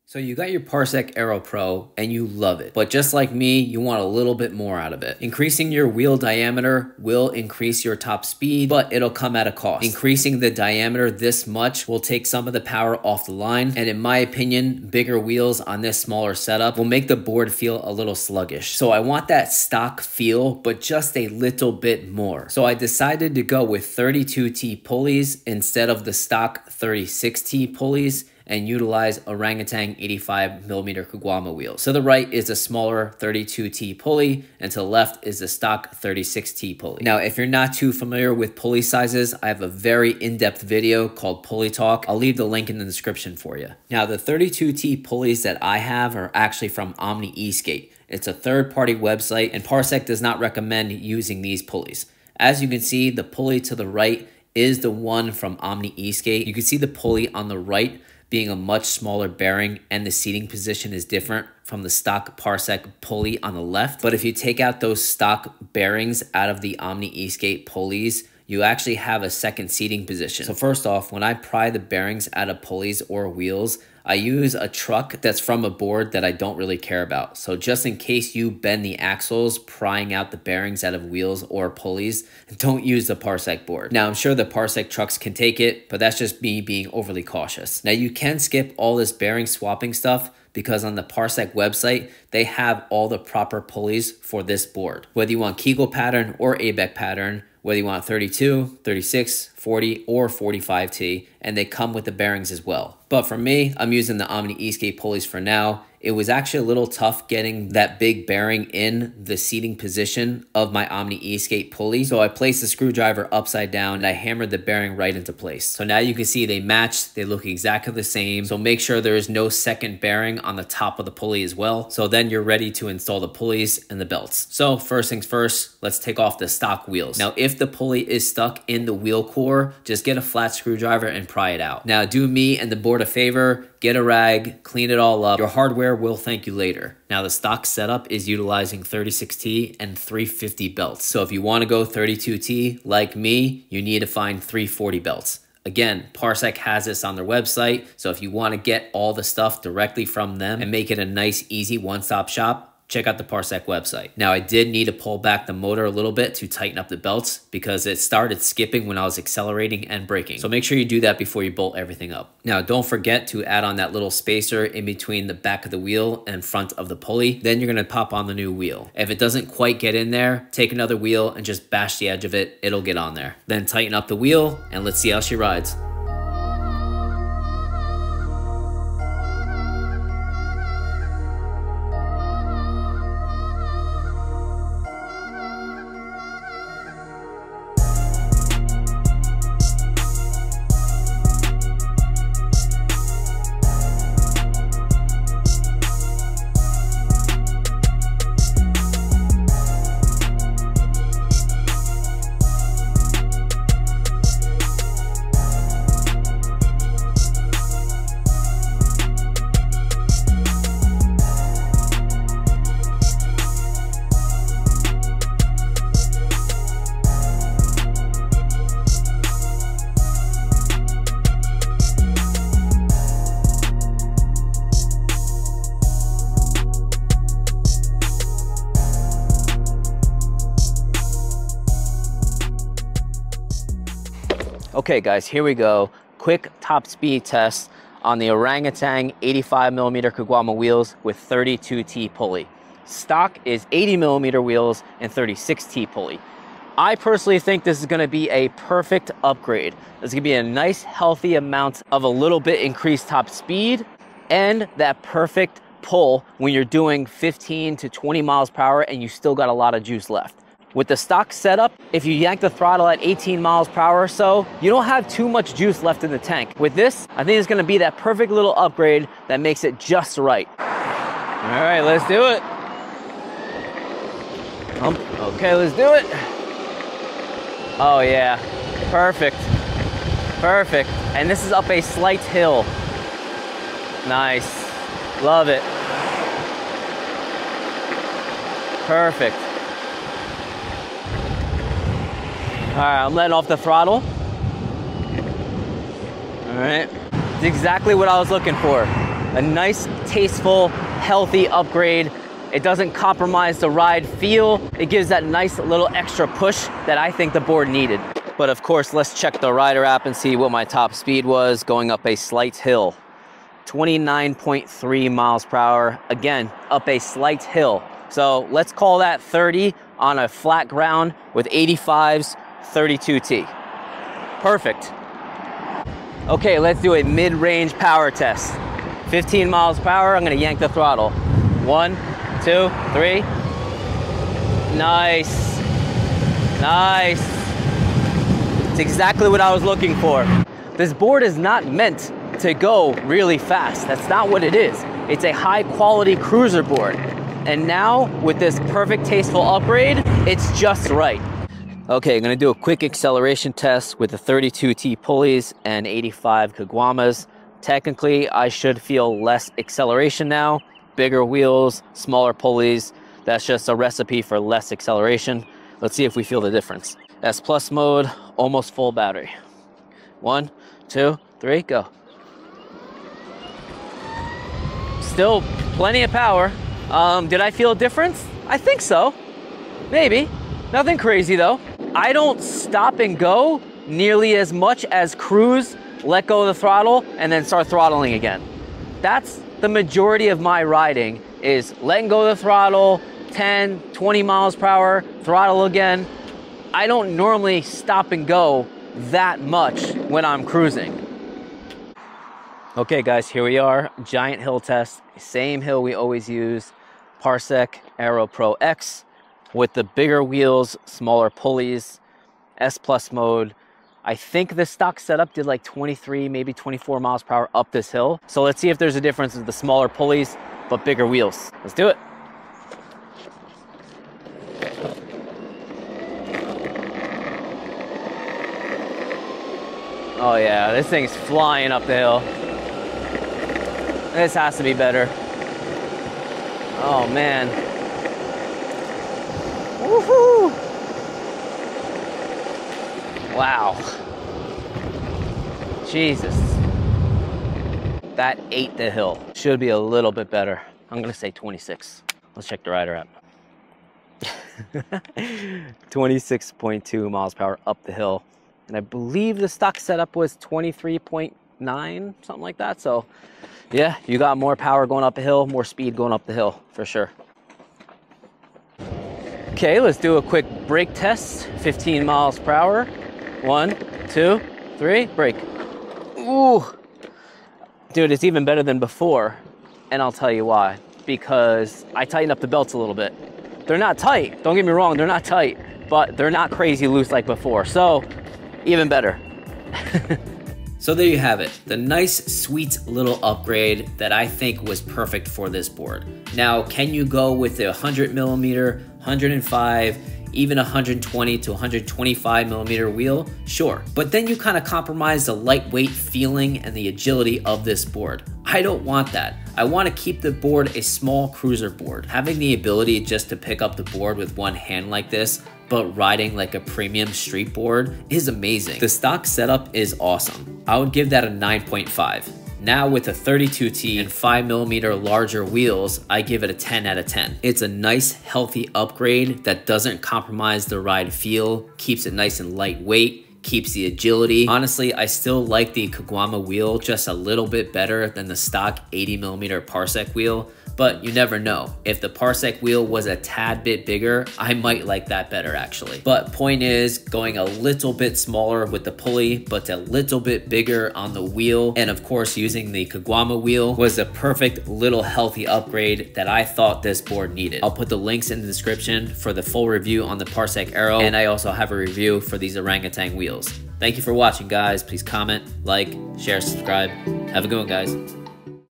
So you got your Parsec Aero Pro and you love it, but just like me, you want a little bit more out of it. Increasing your wheel diameter will increase your top speed, but it'll come at a cost. Increasing the diameter this much will take some of the power off the line, and in my opinion, bigger wheels on this smaller setup will make the board feel a little sluggish. So I want that stock feel, but just a little bit more. So I decided to go with 32T pulleys instead of the stock 36T pulleys, and utilize orangatang 85mm caguama wheels. To the right is a smaller 32T pulley, and to the left is the stock 36T pulley. Now, if you're not too familiar with pulley sizes, I have a very in-depth video called Pully Talk. I'll leave the link in the description for you. Now, the 32T pulleys that I have are actually from Omni eSkate. It's a third-party website, and Parsec does not recommend using these pulleys. As you can see, the pulley to the right is the one from Omni eSkate. You can see the pulley on the right being a much smaller bearing, and the seating position is different from the stock Parsec pulley on the left. But if you take out those stock bearings out of the Omni eSkate pulleys, you actually have a second seating position. So first off, when I pry the bearings out of pulleys or wheels, I use a truck that's from a board that I don't really care about. So just in case you bend the axles prying out the bearings out of wheels or pulleys, don't use the Parsec board. Now, I'm sure the Parsec trucks can take it, but that's just me being overly cautious. Now, you can skip all this bearing swapping stuff because on the Parsec website, they have all the proper pulleys for this board. Whether you want Kegel pattern or ABEC pattern, whether you want 32, 36, 40, or 45T, and they come with the bearings as well. But for me, I'm using the Omni eSkate pulleys for now. It was actually a little tough getting that big bearing in the seating position of my Omni eSkate pulley. So I placed the screwdriver upside down and I hammered the bearing right into place. So now you can see they match, they look exactly the same. So make sure there is no second bearing on the top of the pulley as well. So then you're ready to install the pulleys and the belts. So first things first, let's take off the stock wheels. Now, if the pulley is stuck in the wheel core, just get a flat screwdriver and pry it out. Now, do me and the board a favor, get a rag, clean it all up. Your hardware will thank you later. Now, the stock setup is utilizing 36T and 350 belts. So if you want to go 32T like me, you need to find 340 belts. Again, Parsec has this on their website. So if you want to get all the stuff directly from them and make it a nice, easy one-stop shop, check out the Parsec website. Now, I did need to pull back the motor a little bit to tighten up the belts because it started skipping when I was accelerating and braking. So make sure you do that before you bolt everything up. Now, don't forget to add on that little spacer in between the back of the wheel and front of the pulley. Then you're gonna pop on the new wheel. If it doesn't quite get in there, take another wheel and just bash the edge of it. It'll get on there. Then tighten up the wheel and let's see how she rides. Okay guys, here we go. Quick top speed test on the orangatang 85mm caguama wheels with 32T pulley. Stock is 80mm wheels and 36T pulley. I personally think this is gonna be a perfect upgrade. There's gonna be a nice healthy amount of a little bit increased top speed and that perfect pull when you're doing 15 to 20 miles per hour and you still got a lot of juice left. With the stock setup, if you yank the throttle at 18 miles per hour or so, you don't have too much juice left in the tank. With this, I think it's gonna be that perfect little upgrade that makes it just right. All right, let's do it. Okay, let's do it. Oh yeah, perfect, perfect. And this is up a slight hill. Nice, love it. Perfect. All right, I'm letting off the throttle. All right, it's exactly what I was looking for. A nice, tasteful, healthy upgrade. It doesn't compromise the ride feel. It gives that nice little extra push that I think the board needed. But of course, let's check the rider app and see what my top speed was going up a slight hill. 29.3 miles per hour. Again, up a slight hill. So let's call that 30 on a flat ground with 85's 32T. Perfect. Okay, let's do a mid-range power test. 15 miles per hour, I'm gonna yank the throttle. 1, 2, 3. Nice. Nice. It's exactly what I was looking for. This board is not meant to go really fast. That's not what it is. It's a high quality cruiser board. And now with this perfect tasteful upgrade, it's just right. Okay, I'm gonna do a quick acceleration test with the 32T pulleys and 85 caguamas. Technically, I should feel less acceleration now. Bigger wheels, smaller pulleys. That's just a recipe for less acceleration. Let's see if we feel the difference. S plus mode, almost full battery. 1, 2, 3, go. Still plenty of power. Did I feel a difference? I think so. Maybe. Nothing crazy though. I don't stop and go nearly as much as cruise, let go of the throttle, and then start throttling again. That's the majority of my riding, is letting go of the throttle, 10, 20 miles per hour, throttle again. I don't normally stop and go that much when I'm cruising. Okay guys, here we are, giant hill test, same hill we always use, Parsec Aero Pro X with the bigger wheels, smaller pulleys, S plus mode. I think the stock setup did like 23, maybe 24 miles per hour up this hill. So let's see if there's a difference with the smaller pulleys, but bigger wheels. Let's do it. Oh yeah, this thing's flying up the hill. This has to be better. Oh man. Woohoo! Wow. Jesus. That ate the hill. Should be a little bit better. I'm gonna say 26. Let's check the rider app. 26.2 miles per hour up the hill. And I believe the stock setup was 23.9, something like that. So yeah, you got more power going up a hill, more speed going up the hill for sure. Okay, let's do a quick brake test. 15 miles per hour. 1, 2, 3, brake. Ooh. Dude, it's even better than before. And I'll tell you why. Because I tightened up the belts a little bit. They're not tight, don't get me wrong, they're not tight, but they're not crazy loose like before. So, even better. So there you have it, the nice, sweet little upgrade that I think was perfect for this board. Now, can you go with the 100 millimeter, 105, even 120 to 125 millimeter wheel? Sure, but then you kind of compromise the lightweight feeling and the agility of this board. I don't want that. I want to keep the board a small cruiser board. Having the ability just to pick up the board with one hand like this, but riding like a premium street board is amazing. The stock setup is awesome. I would give that a 9.5. Now with a 32T and 5mm larger wheels, I give it a 10 out of 10. It's a nice, healthy upgrade that doesn't compromise the ride feel, keeps it nice and lightweight, keeps the agility. Honestly, I still like the caguama wheel just a little bit better than the stock 80mm Parsec wheel, but you never know. If the Parsec wheel was a tad bit bigger, I might like that better actually. But point is, going a little bit smaller with the pulley, but a little bit bigger on the wheel, and of course using the caguama wheel was a perfect little healthy upgrade that I thought this board needed. I'll put the links in the description for the full review on the Parsec Aero, and I also have a review for these orangutan wheels. Thank you for watching, guys. Please comment, like, share, subscribe. Have a good one, guys.